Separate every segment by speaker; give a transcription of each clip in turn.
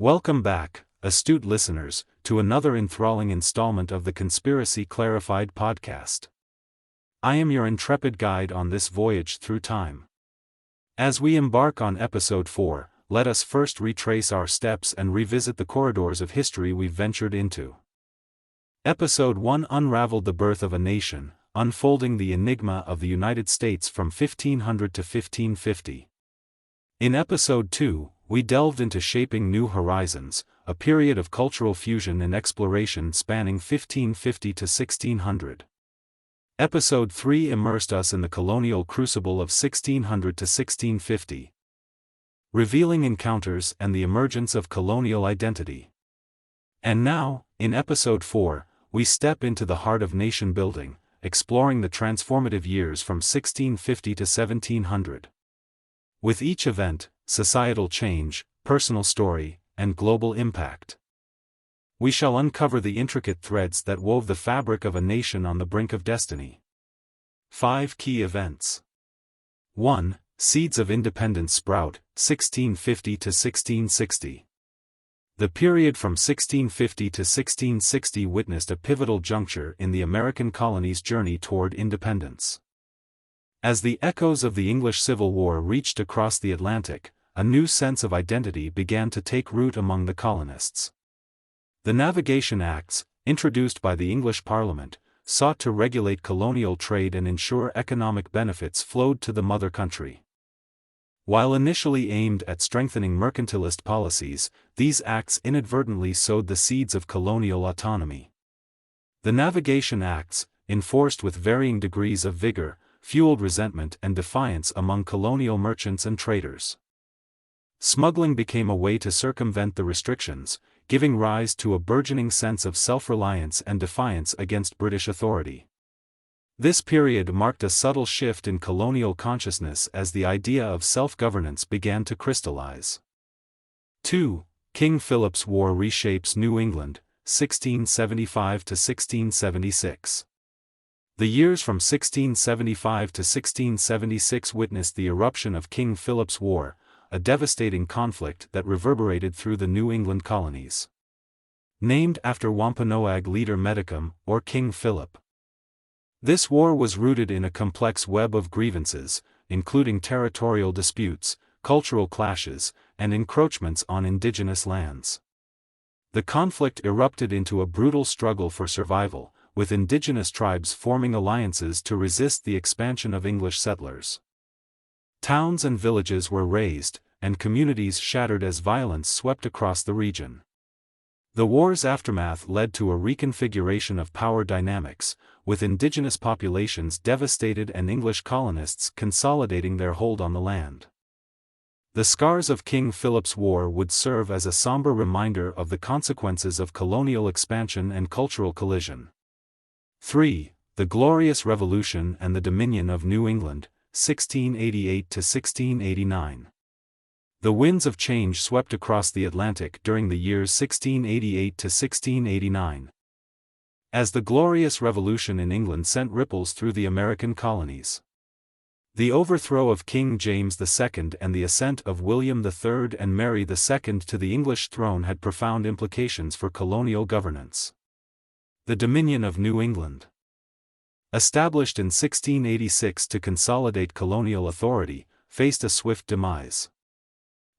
Speaker 1: Welcome back, astute listeners, to another enthralling installment of the Conspiracy Clarified podcast. I am your intrepid guide on this voyage through time. As we embark on episode 4, let us first retrace our steps and revisit the corridors of history we've ventured into. Episode 1 unraveled the birth of a nation, unfolding the enigma of the United States from 1500 to 1550. In episode 2, we delved into shaping new horizons, a period of cultural fusion and exploration spanning 1550 to 1600. Episode 3 immersed us in the colonial crucible of 1600 to 1650, revealing encounters and the emergence of colonial identity. And now, in episode 4, we step into the heart of nation building, exploring the transformative years from 1650 to 1700. With each event, societal change, personal story, and global impact, we shall uncover the intricate threads that wove the fabric of a nation on the brink of destiny. 5 key events. 1. Seeds of Independence sprout, 1650 to 1660. The period from 1650 to 1660 witnessed a pivotal juncture in the American colonies' journey toward independence. As the echoes of the English Civil War reached across the Atlantic, a new sense of identity began to take root among the colonists. The Navigation Acts, introduced by the English Parliament, sought to regulate colonial trade and ensure economic benefits flowed to the mother country. While initially aimed at strengthening mercantilist policies, these acts inadvertently sowed the seeds of colonial autonomy. The Navigation Acts, enforced with varying degrees of vigor, fueled resentment and defiance among colonial merchants and traders. Smuggling became a way to circumvent the restrictions, giving rise to a burgeoning sense of self-reliance and defiance against British authority. This period marked a subtle shift in colonial consciousness as the idea of self-governance began to crystallize. 2. King Philip's War reshapes New England, 1675 to 1676. The years from 1675 to 1676 witnessed the eruption of King Philip's War, a devastating conflict that reverberated through the New England colonies. Named after Wampanoag leader Metacom, or King Philip. This war was rooted in a complex web of grievances, including territorial disputes, cultural clashes, and encroachments on indigenous lands. The conflict erupted into a brutal struggle for survival, with indigenous tribes forming alliances to resist the expansion of English settlers. Towns and villages were razed, and communities shattered as violence swept across the region. The war's aftermath led to a reconfiguration of power dynamics, with indigenous populations devastated and English colonists consolidating their hold on the land. The scars of King Philip's War would serve as a somber reminder of the consequences of colonial expansion and cultural collision. 3. The Glorious Revolution and the Dominion of New England, 1688 to 1689. The winds of change swept across the Atlantic during the years 1688 to 1689. As the Glorious Revolution in England sent ripples through the American colonies. The overthrow of King James II and the ascent of William III and Mary II to the English throne had profound implications for colonial governance. The Dominion of New England. Established in 1686 to consolidate colonial authority, faced a swift demise.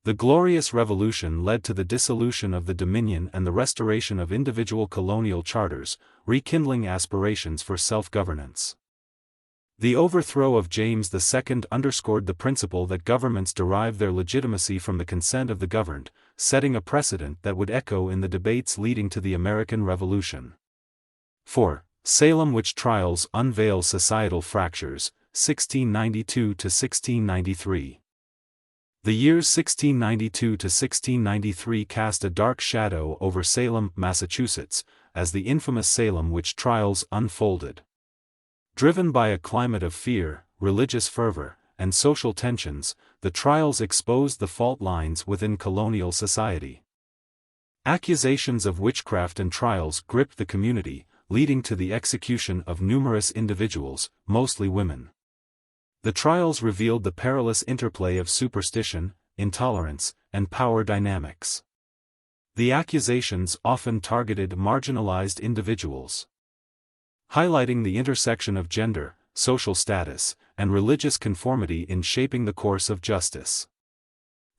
Speaker 1: The Glorious Revolution led to the dissolution of the Dominion and the restoration of individual colonial charters, rekindling aspirations for self-governance. The overthrow of James II underscored the principle that governments derive their legitimacy from the consent of the governed, setting a precedent that would echo in the debates leading to the American Revolution. 4. Salem witch trials unveil societal fractures, 1692 to 1693. The years 1692 to 1693 cast a dark shadow over Salem, Massachusetts, as the infamous Salem witch trials unfolded. Driven by a climate of fear, religious fervor, and social tensions, the trials exposed the fault lines within colonial society. Accusations of witchcraft and trials gripped the community, leading to the execution of numerous individuals, mostly women. The trials revealed the perilous interplay of superstition, intolerance, and power dynamics. The accusations often targeted marginalized individuals, highlighting the intersection of gender, social status, and religious conformity in shaping the course of justice.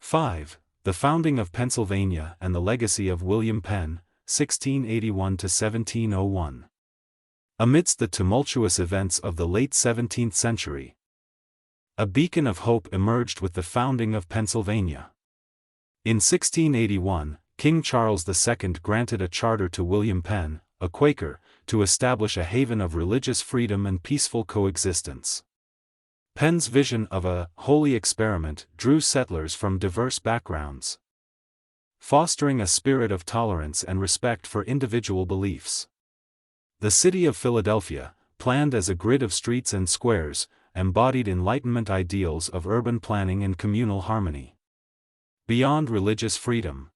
Speaker 1: 5. The founding of Pennsylvania and the legacy of William Penn, 1681–1701. Amidst the tumultuous events of the late 17th century, a beacon of hope emerged with the founding of Pennsylvania. In 1681, King Charles II granted a charter to William Penn, a Quaker, to establish a haven of religious freedom and peaceful coexistence. Penn's vision of a holy experiment drew settlers from diverse backgrounds, fostering a spirit of tolerance and respect for individual beliefs. The city of Philadelphia, planned as a grid of streets and squares, embodied Enlightenment ideals of urban planning and communal harmony. Beyond religious freedom,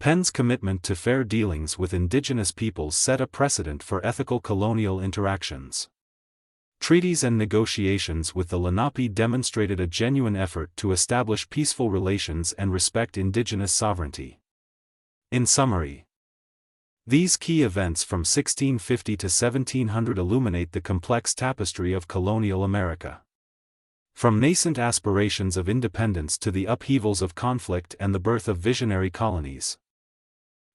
Speaker 1: Penn's commitment to fair dealings with indigenous peoples set a precedent for ethical colonial interactions. Treaties and negotiations with the Lenape demonstrated a genuine effort to establish peaceful relations and respect indigenous sovereignty. In summary, these key events from 1650 to 1700 illuminate the complex tapestry of colonial America. From nascent aspirations of independence to the upheavals of conflict and the birth of visionary colonies,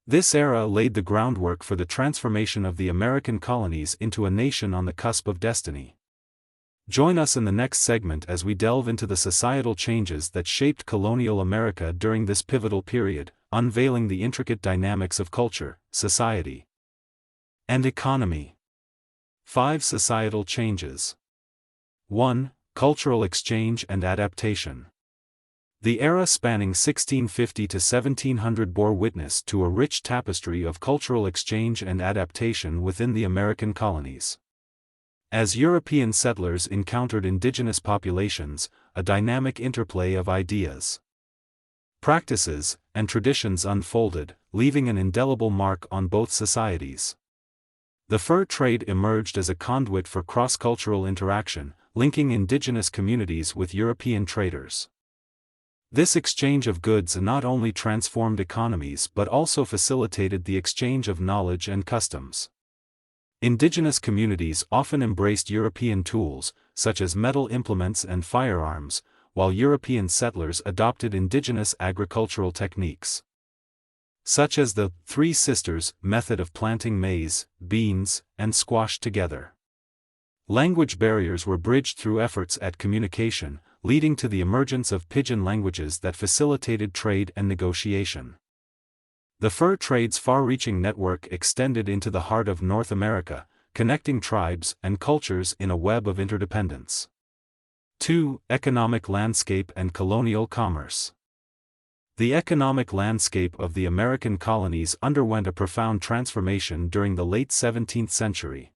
Speaker 1: this era laid the groundwork for the transformation of the American colonies into a nation on the cusp of destiny. Join us in the next segment as we delve into the societal changes that shaped colonial America during this pivotal period, unveiling the intricate dynamics of culture, society, and economy. 5 Societal changes. 1. Cultural exchange and adaptation. The era spanning 1650 to 1700 bore witness to a rich tapestry of cultural exchange and adaptation within the American colonies. As European settlers encountered indigenous populations, a dynamic interplay of ideas, practices, and traditions unfolded, leaving an indelible mark on both societies. The fur trade emerged as a conduit for cross-cultural interaction, linking indigenous communities with European traders. This exchange of goods not only transformed economies but also facilitated the exchange of knowledge and customs. Indigenous communities often embraced European tools, such as metal implements and firearms, while European settlers adopted indigenous agricultural techniques, such as the Three Sisters method of planting maize, beans, and squash together. Language barriers were bridged through efforts at communication, leading to the emergence of pidgin languages that facilitated trade and negotiation. The fur trade's far-reaching network extended into the heart of North America, connecting tribes and cultures in a web of interdependence. 2. Economic landscape and colonial commerce. The economic landscape of the American colonies underwent a profound transformation during the late 17th century.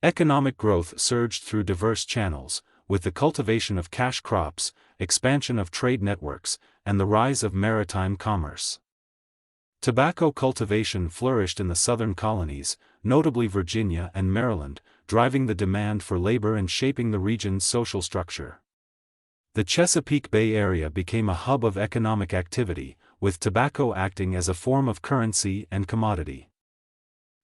Speaker 1: Economic growth surged through diverse channels, with the cultivation of cash crops, expansion of trade networks, and the rise of maritime commerce. Tobacco cultivation flourished in the southern colonies, notably Virginia and Maryland, driving the demand for labor and shaping the region's social structure. The Chesapeake Bay Area became a hub of economic activity, with tobacco acting as a form of currency and commodity.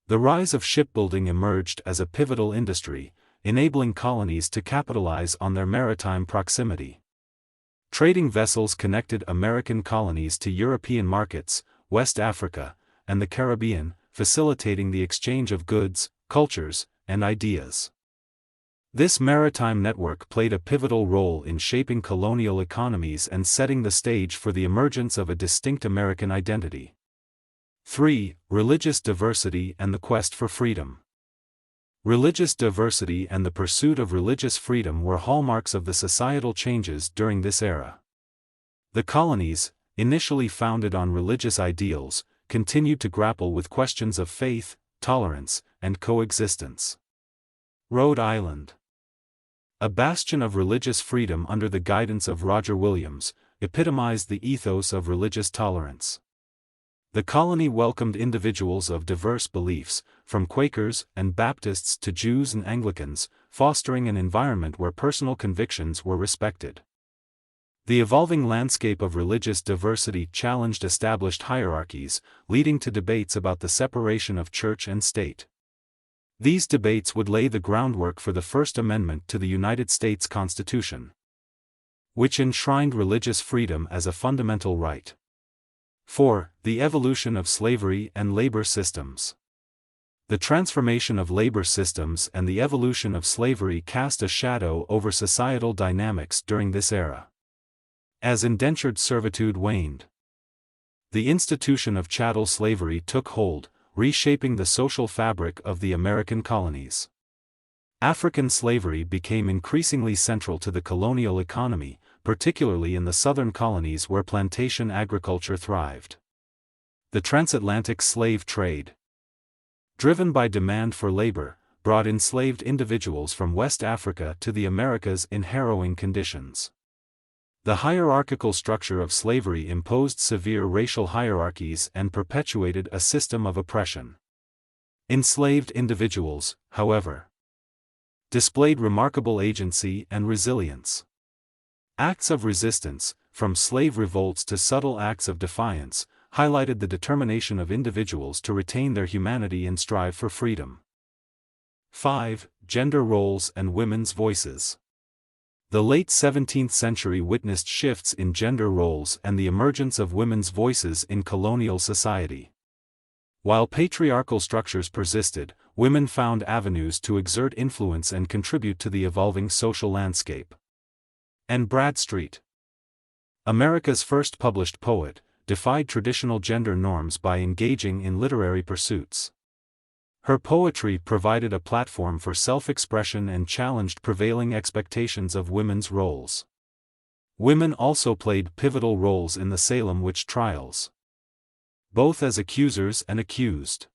Speaker 1: The rise of shipbuilding emerged as a pivotal industry, enabling colonies to capitalize on their maritime proximity. Trading vessels connected American colonies to European markets, West Africa, and the Caribbean, facilitating the exchange of goods, cultures, and ideas. This maritime network played a pivotal role in shaping colonial economies and setting the stage for the emergence of a distinct American identity. 3. Religious diversity and the quest for freedom. Religious diversity and the pursuit of religious freedom were hallmarks of the societal changes during this era. The colonies, initially founded on religious ideals, continued to grapple with questions of faith, tolerance, and coexistence. Rhode Island, a bastion of religious freedom under the guidance of Roger Williams, epitomized the ethos of religious tolerance. The colony welcomed individuals of diverse beliefs, from Quakers and Baptists to Jews and Anglicans, fostering an environment where personal convictions were respected. The evolving landscape of religious diversity challenged established hierarchies, leading to debates about the separation of church and state. These debates would lay the groundwork for the First Amendment to the United States Constitution, which enshrined religious freedom as a fundamental right. 4. The evolution of slavery and labor systems. The transformation of labor systems and the evolution of slavery cast a shadow over societal dynamics during this era. As indentured servitude waned, the institution of chattel slavery took hold, reshaping the social fabric of the American colonies. African slavery became increasingly central to the colonial economy, particularly in the southern colonies where plantation agriculture thrived. The transatlantic slave trade, driven by demand for labor, brought enslaved individuals from West Africa to the Americas in harrowing conditions. The hierarchical structure of slavery imposed severe racial hierarchies and perpetuated a system of oppression. Enslaved individuals, however, displayed remarkable agency and resilience. Acts of resistance, from slave revolts to subtle acts of defiance, highlighted the determination of individuals to retain their humanity and strive for freedom. 5. Gender roles and women's voices. The late 17th century witnessed shifts in gender roles and the emergence of women's voices in colonial society. While patriarchal structures persisted, women found avenues to exert influence and contribute to the evolving social landscape. Anne Bradstreet, America's first published poet, defied traditional gender norms by engaging in literary pursuits. Her poetry provided a platform for self-expression and challenged prevailing expectations of women's roles. Women also played pivotal roles in the Salem witch trials, both as accusers and accused.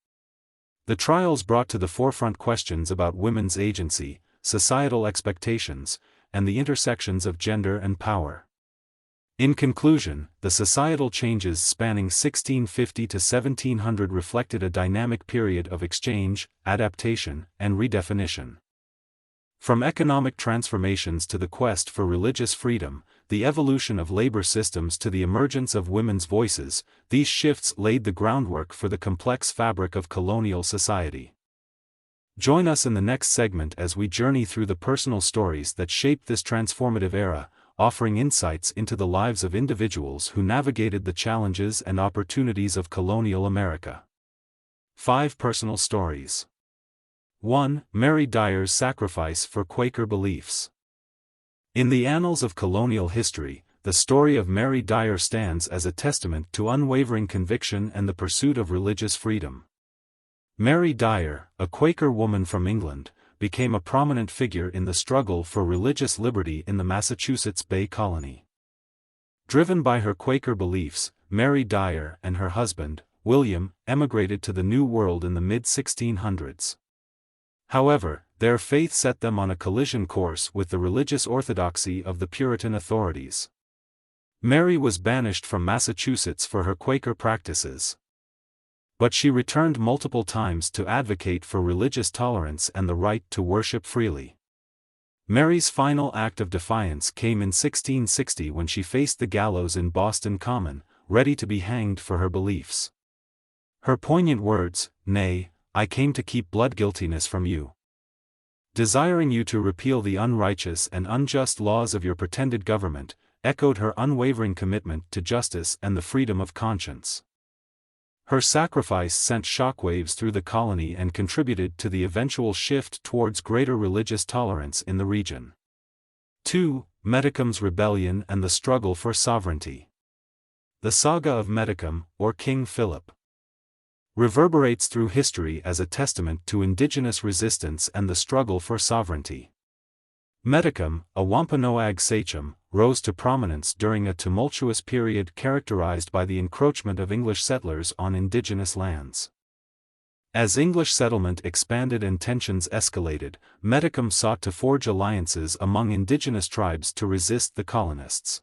Speaker 1: The trials brought to the forefront questions about women's agency, societal expectations, and the intersections of gender and power. In conclusion, the societal changes spanning 1650 to 1700 reflected a dynamic period of exchange, adaptation, and redefinition. From economic transformations to the quest for religious freedom, the evolution of labor systems to the emergence of women's voices, these shifts laid the groundwork for the complex fabric of colonial society. Join us in the next segment as we journey through the personal stories that shaped this transformative era, offering insights into the lives of individuals who navigated the challenges and opportunities of colonial America. 5 Personal Stories. 1. Mary Dyer's sacrifice for Quaker beliefs. In the annals of colonial history, the story of Mary Dyer stands as a testament to unwavering conviction and the pursuit of religious freedom. Mary Dyer, a Quaker woman from England, became a prominent figure in the struggle for religious liberty in the Massachusetts Bay Colony. Driven by her Quaker beliefs, Mary Dyer and her husband, William, emigrated to the New World in the mid-1600s. However, their faith set them on a collision course with the religious orthodoxy of the Puritan authorities. Mary was banished from Massachusetts for her Quaker practices, but she returned multiple times to advocate for religious tolerance and the right to worship freely. Mary's final act of defiance came in 1660 when she faced the gallows in Boston Common, ready to be hanged for her beliefs. Her poignant words, "Nay, I came to keep blood-guiltiness from you, desiring you to repeal the unrighteous and unjust laws of your pretended government," echoed her unwavering commitment to justice and the freedom of conscience. Her sacrifice sent shockwaves through the colony and contributed to the eventual shift towards greater religious tolerance in the region. 2. Metacom's rebellion and the struggle for sovereignty. The saga of Metacom, or King Philip, reverberates through history as a testament to indigenous resistance and the struggle for sovereignty. Metacom, a Wampanoag sachem, rose to prominence during a tumultuous period characterized by the encroachment of English settlers on indigenous lands. As English settlement expanded and tensions escalated, Metacom sought to forge alliances among indigenous tribes to resist the colonists.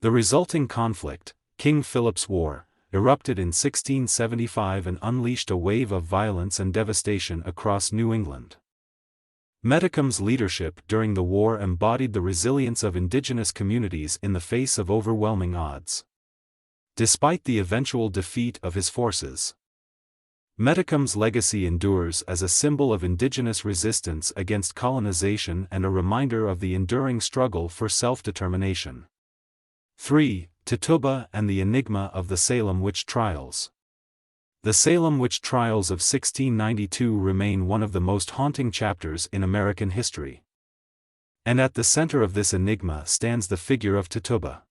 Speaker 1: The resulting conflict, King Philip's War, erupted in 1675 and unleashed a wave of violence and devastation across New England. Metacom's leadership during the war embodied the resilience of indigenous communities in the face of overwhelming odds. Despite the eventual defeat of his forces, Metacom's legacy endures as a symbol of indigenous resistance against colonization and a reminder of the enduring struggle for self-determination. 3. Tituba and the Enigma of the Salem Witch Trials. The Salem witch trials of 1692 remain one of the most haunting chapters in American history. And at the center of this enigma stands the figure of Tituba.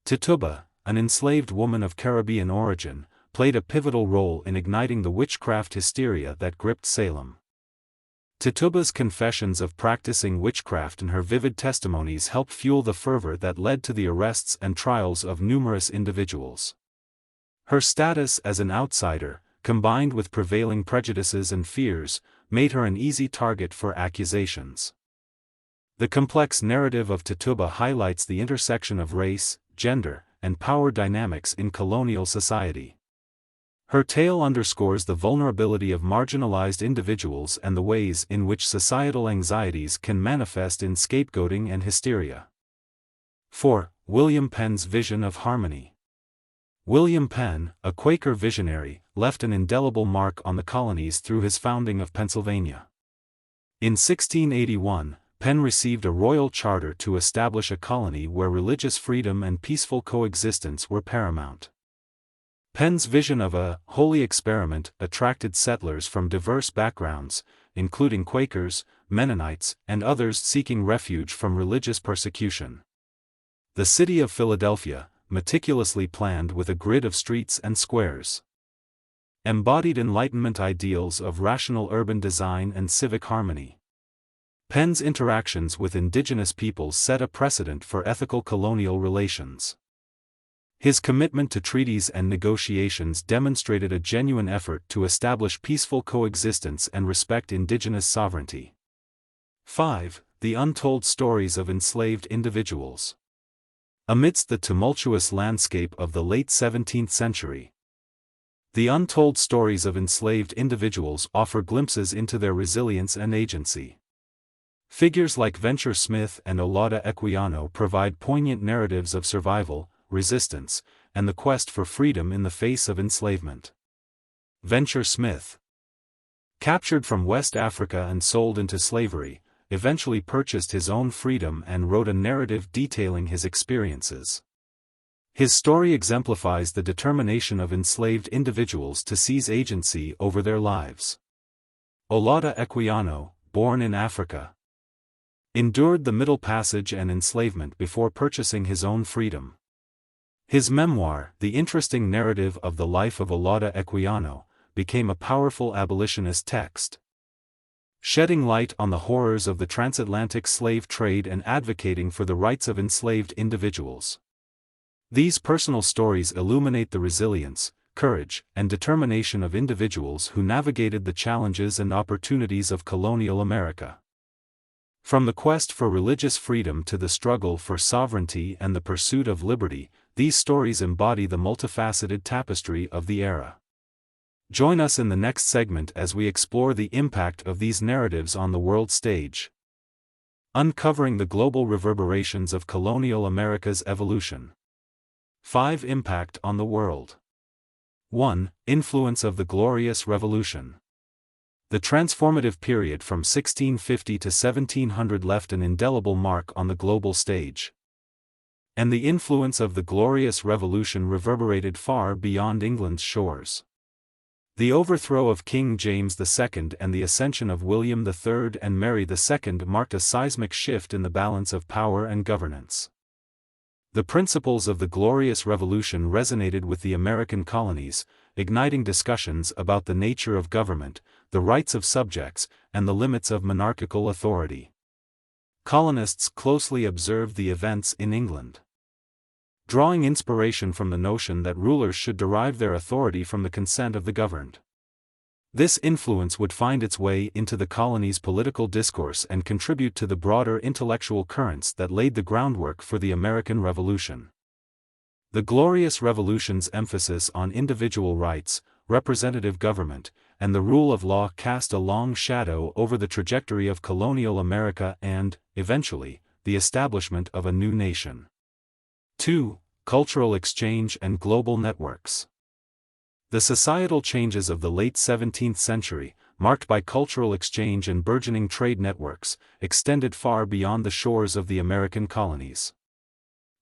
Speaker 1: Tituba, an enslaved woman of Caribbean origin, played a pivotal role in igniting the witchcraft hysteria that gripped Salem. Tituba's confessions of practicing witchcraft and her vivid testimonies helped fuel the fervor that led to the arrests and trials of numerous individuals. Her status as an outsider, combined with prevailing prejudices and fears, made her an easy target for accusations. The complex narrative of Tituba highlights the intersection of race, gender, and power dynamics in colonial society. Her tale underscores the vulnerability of marginalized individuals and the ways in which societal anxieties can manifest in scapegoating and hysteria. 4. William Penn's vision of harmony. William Penn, a Quaker visionary, left an indelible mark on the colonies through his founding of Pennsylvania. In 1681, Penn received a royal charter to establish a colony where religious freedom and peaceful coexistence were paramount. Penn's vision of a holy experiment attracted settlers from diverse backgrounds, including Quakers, Mennonites, and others seeking refuge from religious persecution. The city of Philadelphia, meticulously planned with a grid of streets and squares, embodied Enlightenment ideals of rational urban design and civic harmony. Penn's interactions with indigenous peoples set a precedent for ethical colonial relations. His commitment to treaties and negotiations demonstrated a genuine effort to establish peaceful coexistence and respect indigenous sovereignty. 5. The untold stories of enslaved individuals. Amidst the tumultuous landscape of the late 17th century, the untold stories of enslaved individuals offer glimpses into their resilience and agency. Figures like Venture Smith and Olaudah Equiano provide poignant narratives of survival, resistance, and the quest for freedom in the face of enslavement. Venture Smith, captured from West Africa and sold into slavery, eventually purchased his own freedom and wrote a narrative detailing his experiences. His story exemplifies the determination of enslaved individuals to seize agency over their lives. Olaudah Equiano, born in Africa, endured the Middle Passage and enslavement before purchasing his own freedom. His memoir, The Interesting Narrative of the Life of Olaudah Equiano, became a powerful abolitionist text, shedding light on the horrors of the transatlantic slave trade and advocating for the rights of enslaved individuals. These personal stories illuminate the resilience, courage, and determination of individuals who navigated the challenges and opportunities of colonial America. From the quest for religious freedom to the struggle for sovereignty and the pursuit of liberty, these stories embody the multifaceted tapestry of the era. Join us in the next segment as we explore the impact of these narratives on the world stage, uncovering the global reverberations of colonial America's evolution. 5. Impact on the world. 1. Influence of the Glorious Revolution. The transformative period from 1650 to 1700 left an indelible mark on the global stage. And the influence of the Glorious Revolution reverberated far beyond England's shores. The overthrow of King James II and the ascension of William III and Mary II marked a seismic shift in the balance of power and governance. The principles of the Glorious Revolution resonated with the American colonies, igniting discussions about the nature of government, the rights of subjects, and the limits of monarchical authority. Colonists closely observed the events in England, drawing inspiration from the notion that rulers should derive their authority from the consent of the governed. This influence would find its way into the colony's political discourse and contribute to the broader intellectual currents that laid the groundwork for the American Revolution. The Glorious Revolution's emphasis on individual rights, representative government, and the rule of law cast a long shadow over the trajectory of colonial America and, eventually, the establishment of a new nation. 2. Cultural exchange and global networks. The societal changes of the late 17th century, marked by cultural exchange and burgeoning trade networks, extended far beyond the shores of the American colonies.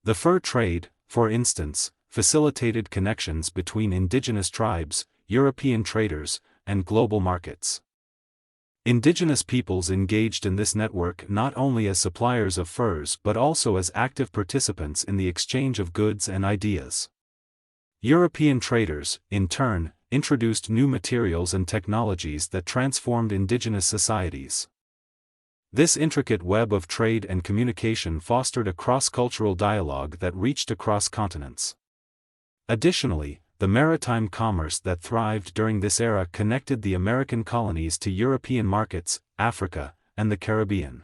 Speaker 1: The fur trade, for instance, facilitated connections between indigenous tribes, European traders, and global markets. Indigenous peoples engaged in this network not only as suppliers of furs but also as active participants in the exchange of goods and ideas. European traders, in turn, introduced new materials and technologies that transformed indigenous societies. This intricate web of trade and communication fostered a cross-cultural dialogue that reached across continents. Additionally, the maritime commerce that thrived during this era connected the American colonies to European markets, Africa, and the Caribbean.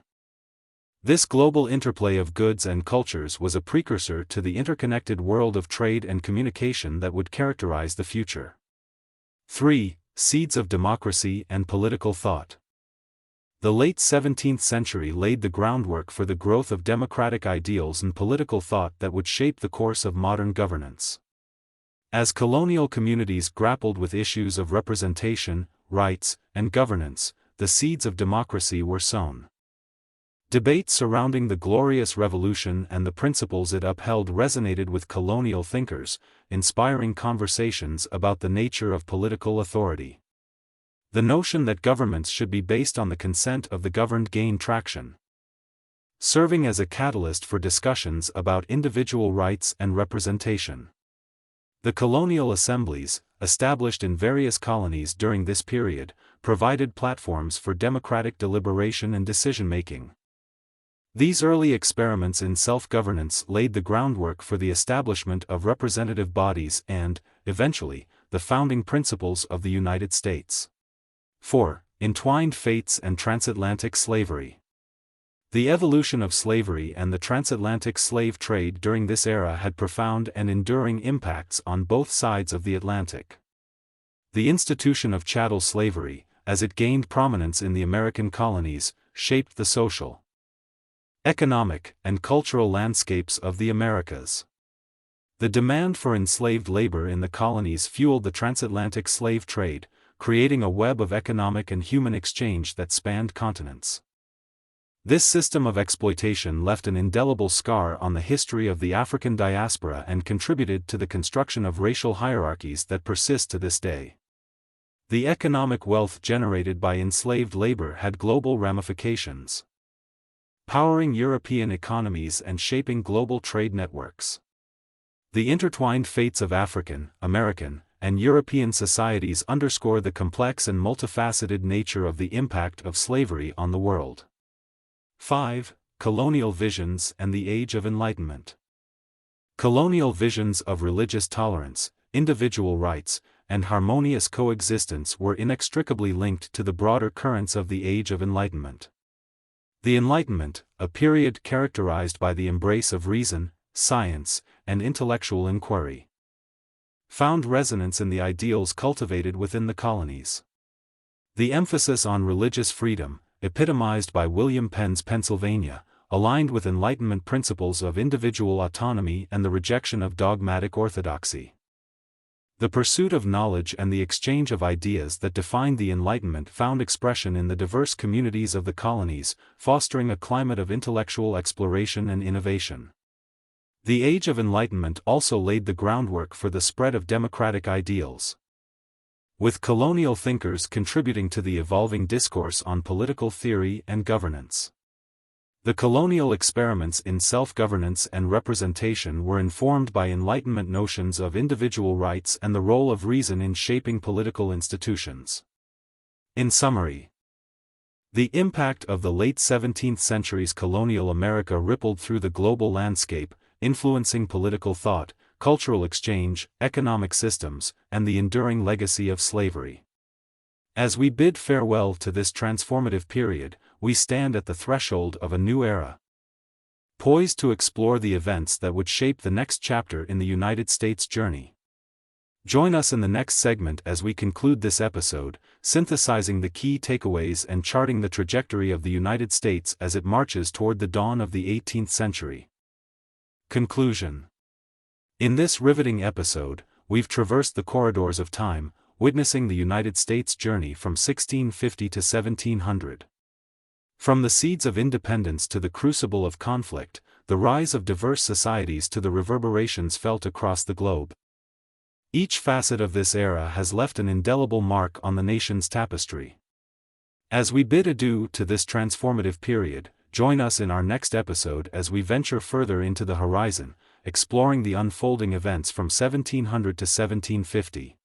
Speaker 1: This global interplay of goods and cultures was a precursor to the interconnected world of trade and communication that would characterize the future. 3. Seeds of democracy and political thought. The late 17th century laid the groundwork for the growth of democratic ideals and political thought that would shape the course of modern governance. As colonial communities grappled with issues of representation, rights, and governance, the seeds of democracy were sown. Debate surrounding the Glorious Revolution and the principles it upheld resonated with colonial thinkers, inspiring conversations about the nature of political authority. The notion that governments should be based on the consent of the governed gained traction, serving as a catalyst for discussions about individual rights and representation. The colonial assemblies, established in various colonies during this period, provided platforms for democratic deliberation and decision-making. These early experiments in self-governance laid the groundwork for the establishment of representative bodies and, eventually, the founding principles of the United States. 4. Entwined fates and transatlantic slavery. The evolution of slavery and the transatlantic slave trade during this era had profound and enduring impacts on both sides of the Atlantic. The institution of chattel slavery, as it gained prominence in the American colonies, shaped the social, economic, and cultural landscapes of the Americas. The demand for enslaved labor in the colonies fueled the transatlantic slave trade, creating a web of economic and human exchange that spanned continents. This system of exploitation left an indelible scar on the history of the African diaspora and contributed to the construction of racial hierarchies that persist to this day. The economic wealth generated by enslaved labor had global ramifications, powering European economies and shaping global trade networks. The intertwined fates of African, American, and European societies underscore the complex and multifaceted nature of the impact of slavery on the world. 5. Colonial visions and the Age of Enlightenment. Colonial visions of religious tolerance, individual rights, and harmonious coexistence were inextricably linked to the broader currents of the Age of Enlightenment. The Enlightenment, a period characterized by the embrace of reason, science, and intellectual inquiry, found resonance in the ideals cultivated within the colonies. The emphasis on religious freedom, epitomized by William Penn's Pennsylvania, aligned with Enlightenment principles of individual autonomy and the rejection of dogmatic orthodoxy. The pursuit of knowledge and the exchange of ideas that defined the Enlightenment found expression in the diverse communities of the colonies, fostering a climate of intellectual exploration and innovation. The Age of Enlightenment also laid the groundwork for the spread of democratic ideals, with colonial thinkers contributing to the evolving discourse on political theory and governance. The colonial experiments in self-governance and representation were informed by Enlightenment notions of individual rights and the role of reason in shaping political institutions. In summary, the impact of the late 17th century's colonial America rippled through the global landscape, influencing political thought, cultural exchange, economic systems, and the enduring legacy of slavery. As we bid farewell to this transformative period, we stand at the threshold of a new era, poised to explore the events that would shape the next chapter in the United States' journey. Join us in the next segment as we conclude this episode, synthesizing the key takeaways and charting the trajectory of the United States as it marches toward the dawn of the 18th century. Conclusion. In this riveting episode, we've traversed the corridors of time, witnessing the United States' journey from 1650 to 1700. From the seeds of independence to the crucible of conflict, the rise of diverse societies to the reverberations felt across the globe. Each facet of this era has left an indelible mark on the nation's tapestry. As we bid adieu to this transformative period, join us in our next episode as we venture further into the horizon, exploring the unfolding events from 1700 to 1750.